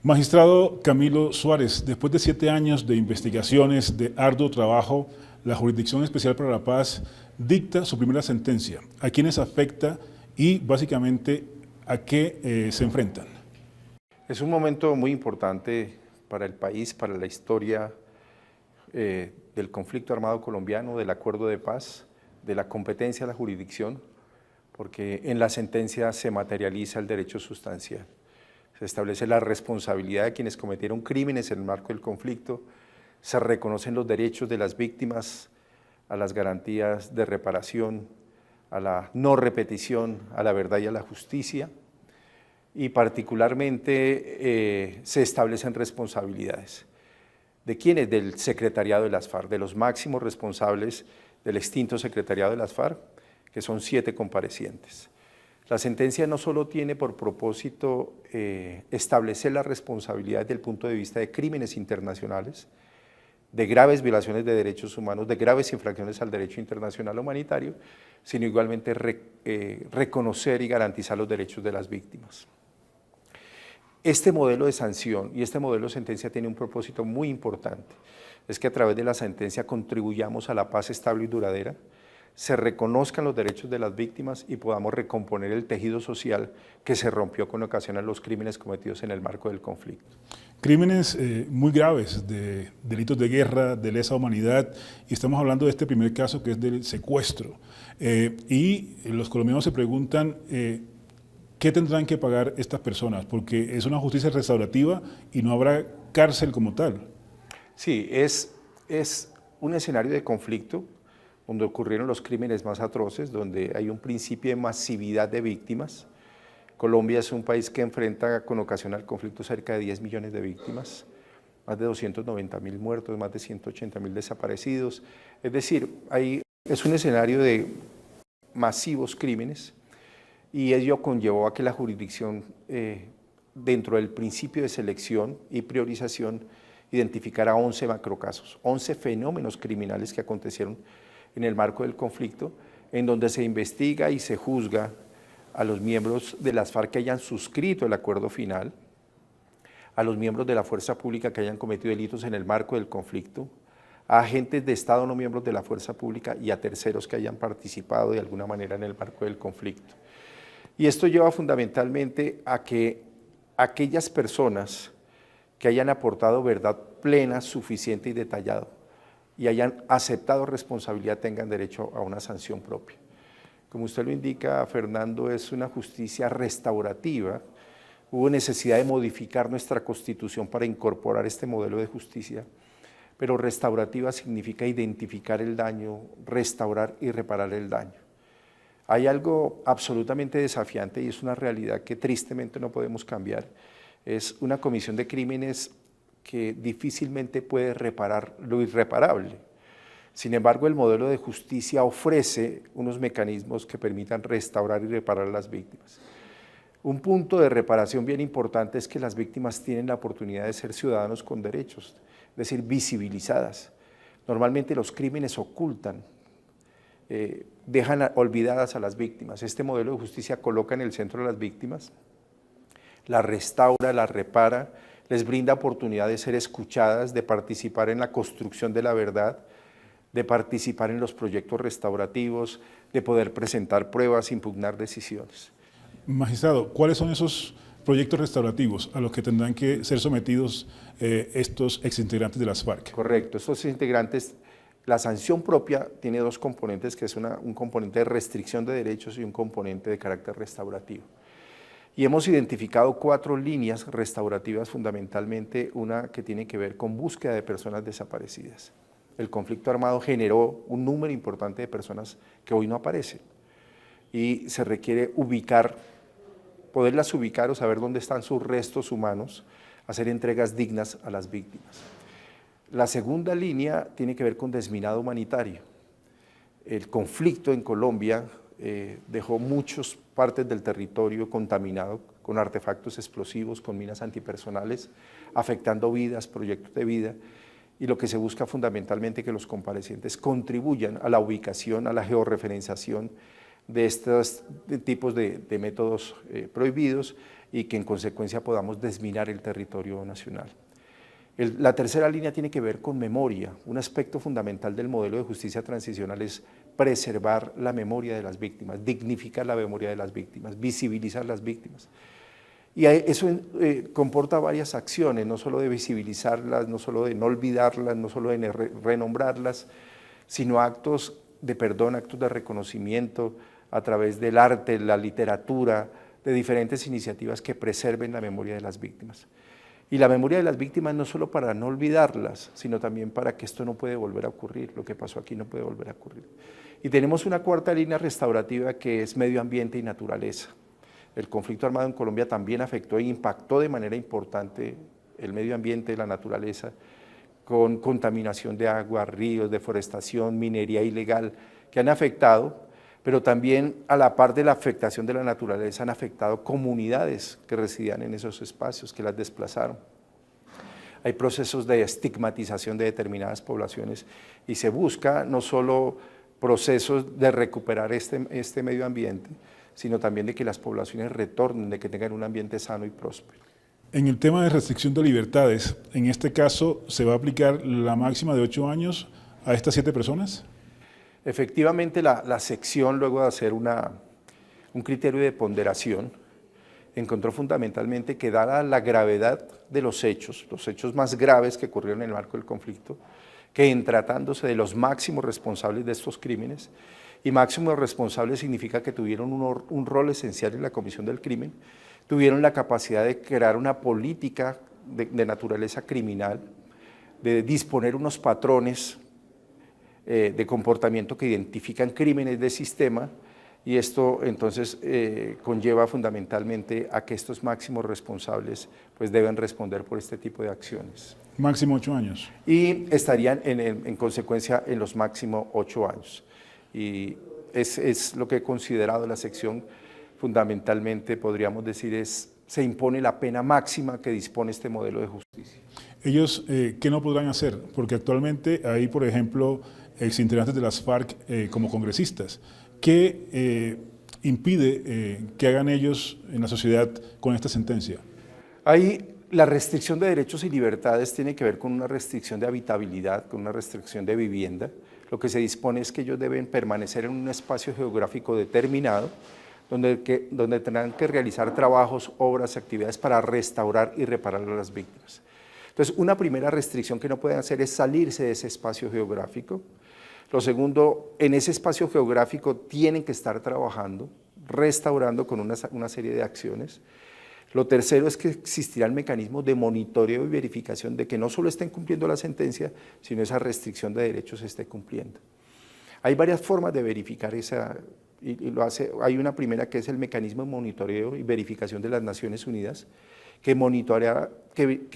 Magistrado Camilo Suárez, después de 7 años de investigaciones, de arduo trabajo, la Jurisdicción Especial para la Paz dicta su primera sentencia. ¿A quiénes afecta y básicamente a qué se enfrentan? Es un momento muy importante para el país, para la historia del conflicto armado colombiano, del acuerdo de paz, de la competencia de la jurisdicción, porque en la sentencia se materializa el derecho sustancial. Se establece la responsabilidad de quienes cometieron crímenes en el marco del conflicto, se reconocen los derechos de las víctimas a las garantías de reparación, a la no repetición, a la verdad y a la justicia, y particularmente se establecen responsabilidades. ¿De quiénes? Del secretariado de las FARC, de los máximos responsables del extinto secretariado de las FARC, que son 7 comparecientes. La sentencia no solo tiene por propósito establecer la responsabilidad desde el punto de vista de crímenes internacionales, de graves violaciones de derechos humanos, de graves infracciones al derecho internacional humanitario, sino igualmente reconocer y garantizar los derechos de las víctimas. Este modelo de sanción y este modelo de sentencia tiene un propósito muy importante, es que a través de la sentencia contribuyamos a la paz estable y duradera, se reconozcan los derechos de las víctimas y podamos recomponer el tejido social que se rompió con ocasión a los crímenes cometidos en el marco del conflicto. Crímenes muy graves, de delitos de guerra, de lesa humanidad, y estamos hablando de este primer caso que es del secuestro. Y los colombianos se preguntan ¿qué tendrán que pagar estas personas? Porque es una justicia restaurativa y no habrá cárcel como tal. Sí, es un escenario de conflicto donde ocurrieron los crímenes más atroces, donde hay un principio de masividad de víctimas. Colombia es un país que enfrenta con ocasión al conflicto cerca de 10 millones de víctimas, más de 290.000 muertos, más de 180.000 desaparecidos. Es decir, es un escenario de masivos crímenes y ello conllevó a que la jurisdicción, dentro del principio de selección y priorización, identificara 11 macrocasos, 11 fenómenos criminales que acontecieron en el marco del conflicto, en donde se investiga y se juzga a los miembros de las FARC que hayan suscrito el acuerdo final, a los miembros de la fuerza pública que hayan cometido delitos en el marco del conflicto, a agentes de Estado no miembros de la fuerza pública y a terceros que hayan participado de alguna manera en el marco del conflicto. Y esto lleva fundamentalmente a que aquellas personas que hayan aportado verdad plena, suficiente y detallada, y hayan aceptado responsabilidad tengan derecho a una sanción propia. Como usted lo indica, Fernando, es una justicia restaurativa. Hubo necesidad de modificar nuestra Constitución para incorporar este modelo de justicia, pero restaurativa significa identificar el daño, restaurar y reparar el daño. Hay algo absolutamente desafiante y es una realidad que tristemente no podemos cambiar. Es una comisión de crímenes que difícilmente puede reparar lo irreparable. Sin embargo, el modelo de justicia ofrece unos mecanismos que permitan restaurar y reparar a las víctimas. Un punto de reparación bien importante es que las víctimas tienen la oportunidad de ser ciudadanos con derechos, es decir, visibilizadas. Normalmente los crímenes ocultan, dejan olvidadas a las víctimas. Este modelo de justicia coloca en el centro a las víctimas, las restaura, las repara, les brinda oportunidad de ser escuchadas, de participar en la construcción de la verdad, de participar en los proyectos restaurativos, de poder presentar pruebas, impugnar decisiones. Magistrado, ¿cuáles son esos proyectos restaurativos a los que tendrán que ser sometidos estos exintegrantes de las FARC? Correcto, estos integrantes, la sanción propia tiene 2 componentes, que es un componente de restricción de derechos y un componente de carácter restaurativo. Y hemos identificado 4 líneas restaurativas fundamentalmente, una que tiene que ver con búsqueda de personas desaparecidas. El conflicto armado generó un número importante de personas que hoy no aparecen y se requiere poderlas ubicar o saber dónde están sus restos humanos, hacer entregas dignas a las víctimas. La segunda línea tiene que ver con desminado humanitario. El conflicto en Colombia dejó muchas partes del territorio contaminado con artefactos explosivos, con minas antipersonales, afectando vidas, proyectos de vida, y lo que se busca fundamentalmente es que los comparecientes contribuyan a la ubicación, a la georreferenciación de estos tipos de métodos prohibidos y que en consecuencia podamos desminar el territorio nacional. La tercera línea tiene que ver con memoria. Un aspecto fundamental del modelo de justicia transicional es preservar la memoria de las víctimas, dignificar la memoria de las víctimas, visibilizar las víctimas. Y eso comporta varias acciones, no solo de visibilizarlas, no solo de no olvidarlas, no solo de renombrarlas, sino actos de perdón, actos de reconocimiento a través del arte, la literatura, de diferentes iniciativas que preserven la memoria de las víctimas. Y la memoria de las víctimas no solo para no olvidarlas, sino también para que esto no puede volver a ocurrir, lo que pasó aquí no puede volver a ocurrir. Y tenemos una cuarta línea restaurativa que es medio ambiente y naturaleza. El conflicto armado en Colombia también afectó e impactó de manera importante el medio ambiente y la naturaleza, con contaminación de agua, ríos, deforestación, minería ilegal, que han afectado, pero también a la par de la afectación de la naturaleza han afectado comunidades que residían en esos espacios, que las desplazaron. Hay procesos de estigmatización de determinadas poblaciones y se busca no solo procesos de recuperar este medio ambiente, sino también de que las poblaciones retornen, de que tengan un ambiente sano y próspero. En el tema de restricción de libertades, en este caso, ¿se va a aplicar la máxima de 8 años a estas 7 personas? Efectivamente, la sección, luego de hacer un criterio de ponderación, encontró fundamentalmente que dada la gravedad de los hechos más graves que ocurrieron en el marco del conflicto, que en tratándose de los máximos responsables de estos crímenes, y máximos responsables significa que tuvieron un rol esencial en la comisión del crimen, tuvieron la capacidad de crear una política de naturaleza criminal, de disponer unos patrones de comportamiento que identifican crímenes de sistema, y esto entonces conlleva fundamentalmente a que estos máximos responsables pues deben responder por este tipo de acciones. Máximo 8 años. Y estarían en consecuencia en los máximo 8 años. Y es lo que he considerado la sección, fundamentalmente podríamos decir se impone la pena máxima que dispone este modelo de justicia. ¿Ellos qué no podrán hacer? Porque actualmente hay, por ejemplo, exintegrantes de las FARC como congresistas. ¿Qué impide que hagan ellos en la sociedad con esta sentencia? La restricción de derechos y libertades tiene que ver con una restricción de habitabilidad, con una restricción de vivienda. Lo que se dispone es que ellos deben permanecer en un espacio geográfico determinado, donde tendrán que realizar trabajos, obras, actividades para restaurar y reparar a las víctimas. Entonces, una primera restricción que no pueden hacer es salirse de ese espacio geográfico. Lo segundo, en ese espacio geográfico tienen que estar trabajando, restaurando con una serie de acciones. Lo tercero es que existirán mecanismos de monitoreo y verificación de que no solo estén cumpliendo la sentencia, sino esa restricción de derechos se esté cumpliendo. Hay varias formas de verificar esa, hay una primera que es el mecanismo de monitoreo y verificación de las Naciones Unidas, que monitorea que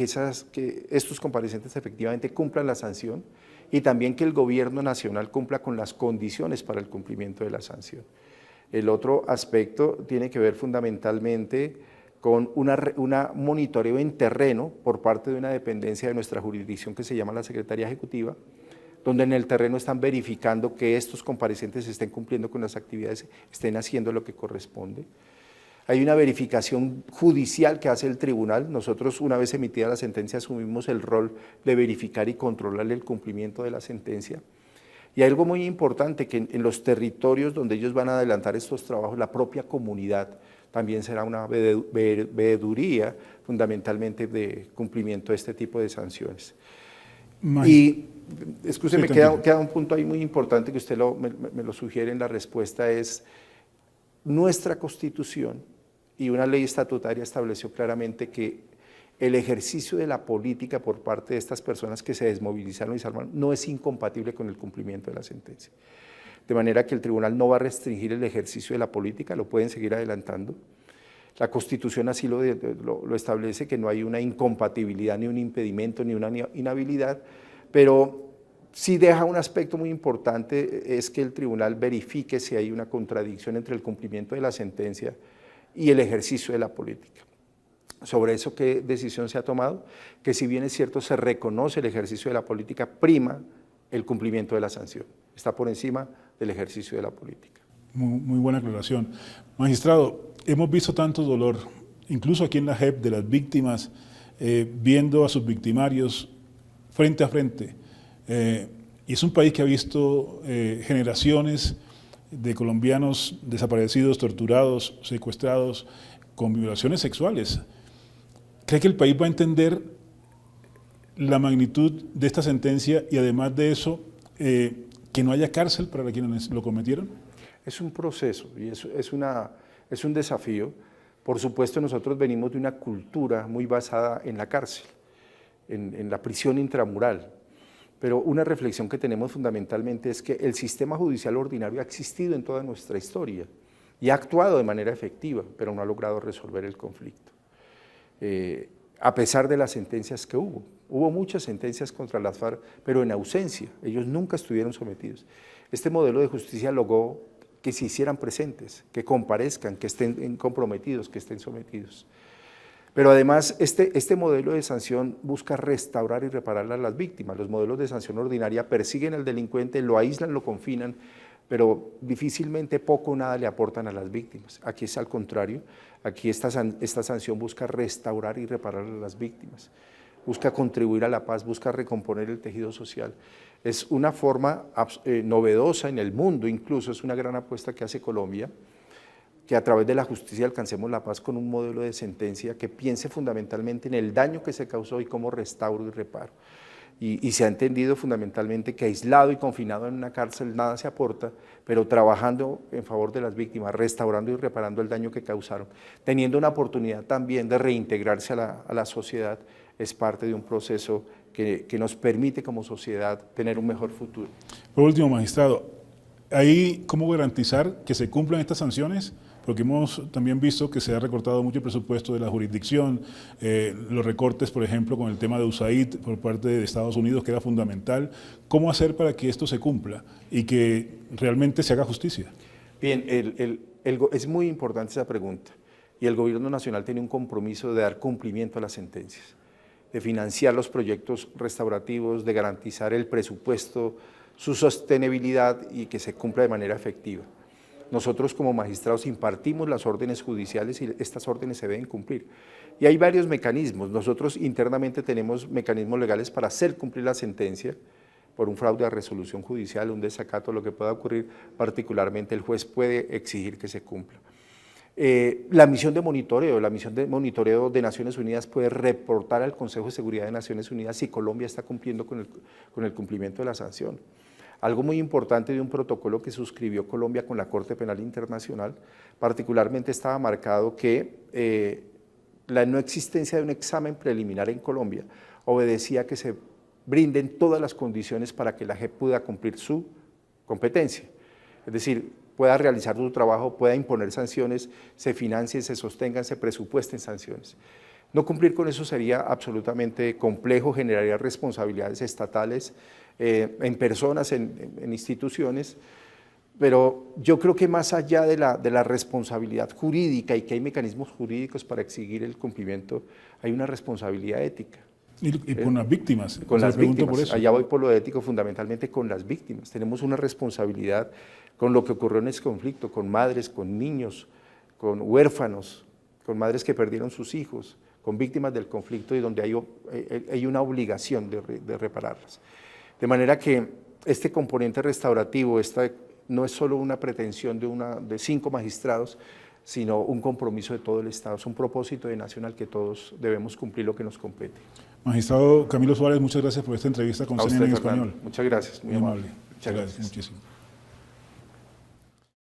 estos comparecientes efectivamente cumplan la sanción y también que el gobierno nacional cumpla con las condiciones para el cumplimiento de la sanción. El otro aspecto tiene que ver fundamentalmente con un monitoreo en terreno por parte de una dependencia de nuestra jurisdicción que se llama la Secretaría Ejecutiva, donde en el terreno están verificando que estos comparecientes estén cumpliendo con las actividades, estén haciendo lo que corresponde. Hay una verificación judicial que hace el tribunal. Nosotros, una vez emitida la sentencia, asumimos el rol de verificar y controlar el cumplimiento de la sentencia. Y hay algo muy importante, que en los territorios donde ellos van a adelantar estos trabajos, la propia comunidad también será una veeduría fundamentalmente de cumplimiento de este tipo de sanciones. Y, escúcheme, sí, queda un punto ahí muy importante que usted me lo sugiere en la respuesta, es nuestra Constitución y una ley estatutaria estableció claramente que el ejercicio de la política por parte de estas personas que se desmovilizaron y se armaron no es incompatible con el cumplimiento de la sentencia. De manera que el tribunal no va a restringir el ejercicio de la política, lo pueden seguir adelantando. La Constitución así lo establece, que no hay una incompatibilidad, ni un impedimento, ni una inhabilidad, pero sí deja un aspecto muy importante, es que el tribunal verifique si hay una contradicción entre el cumplimiento de la sentencia y el ejercicio de la política. Sobre eso, ¿qué decisión se ha tomado? Que si bien es cierto, se reconoce el ejercicio de la política, prima el cumplimiento de la sanción. Está por encima del ejercicio de la política. Muy buena aclaración. Magistrado, hemos visto tanto dolor incluso aquí en la JEP, de las víctimas, viendo a sus victimarios frente a frente. Y es un país que ha visto generaciones de colombianos desaparecidos, torturados, secuestrados, con violaciones sexuales. ¿Cree que el país va a entender la magnitud de esta sentencia y además de eso, que no haya cárcel para quienes lo cometieron? Es un proceso y es un desafío. Por supuesto, nosotros venimos de una cultura muy basada en la cárcel, en la prisión intramural. Pero una reflexión que tenemos fundamentalmente es que el sistema judicial ordinario ha existido en toda nuestra historia y ha actuado de manera efectiva, pero no ha logrado resolver el conflicto. A pesar de las sentencias que hubo muchas sentencias contra las FARC, pero en ausencia, ellos nunca estuvieron sometidos. Este modelo de justicia logró que se hicieran presentes, que comparezcan, que estén comprometidos, que estén sometidos. Pero además, este modelo de sanción busca restaurar y reparar a las víctimas. Los modelos de sanción ordinaria persiguen al delincuente, lo aíslan, lo confinan, pero difícilmente poco o nada le aportan a las víctimas. Aquí es al contrario, aquí esta sanción busca restaurar y reparar a las víctimas, busca contribuir a la paz, busca recomponer el tejido social. Es una forma novedosa en el mundo, incluso es una gran apuesta que hace Colombia, que a través de la justicia alcancemos la paz con un modelo de sentencia que piense fundamentalmente en el daño que se causó y cómo restauro y reparo. Y se ha entendido fundamentalmente que aislado y confinado en una cárcel nada se aporta, pero trabajando en favor de las víctimas, restaurando y reparando el daño que causaron, teniendo una oportunidad también de reintegrarse a la sociedad, es parte de un proceso que nos permite como sociedad tener un mejor futuro. Por último, magistrado, ¿ahí cómo garantizar que se cumplan estas sanciones? Porque hemos también visto que se ha recortado mucho el presupuesto de la jurisdicción, los recortes, por ejemplo, con el tema de USAID por parte de Estados Unidos, que era fundamental. ¿Cómo hacer para que esto se cumpla y que realmente se haga justicia? Bien, es muy importante esa pregunta y el Gobierno Nacional tiene un compromiso de dar cumplimiento a las sentencias, de financiar los proyectos restaurativos, de garantizar el presupuesto, su sostenibilidad y que se cumpla de manera efectiva. Nosotros como magistrados impartimos las órdenes judiciales y estas órdenes se deben cumplir. Y hay varios mecanismos. Nosotros internamente tenemos mecanismos legales para hacer cumplir la sentencia por un fraude a resolución judicial, un desacato, lo que pueda ocurrir. Particularmente el juez puede exigir que se cumpla. La misión de monitoreo de Naciones Unidas puede reportar al Consejo de Seguridad de Naciones Unidas si Colombia está cumpliendo con el cumplimiento de la sanción. Algo muy importante de un protocolo que suscribió Colombia con la Corte Penal Internacional, particularmente estaba marcado que la no existencia de un examen preliminar en Colombia obedecía a que se brinden todas las condiciones para que la JEP pueda cumplir su competencia. Es decir, pueda realizar su trabajo, pueda imponer sanciones, se financien, se sostengan, se presupuesten sanciones. No cumplir con eso sería absolutamente complejo, generaría responsabilidades estatales en personas, en instituciones, pero yo creo que más allá de la responsabilidad jurídica y que hay mecanismos jurídicos para exigir el cumplimiento, hay una responsabilidad ética. Y con las víctimas. Con las víctimas, por eso. Allá voy por lo ético, fundamentalmente con las víctimas. Tenemos una responsabilidad con lo que ocurrió en ese conflicto, con madres, con niños, con huérfanos, con madres que perdieron sus hijos, con víctimas del conflicto y donde hay una obligación de repararlas. De manera que este componente restaurativo no es solo una pretensión de 5 magistrados, sino un compromiso de todo el Estado, es un propósito de nacional que todos debemos cumplir lo que nos compete. Magistrado Camilo Suárez, muchas gracias por esta entrevista con CNN en Fernando. Español. Muchas gracias, muy amable. Muchas gracias. Muchísimo.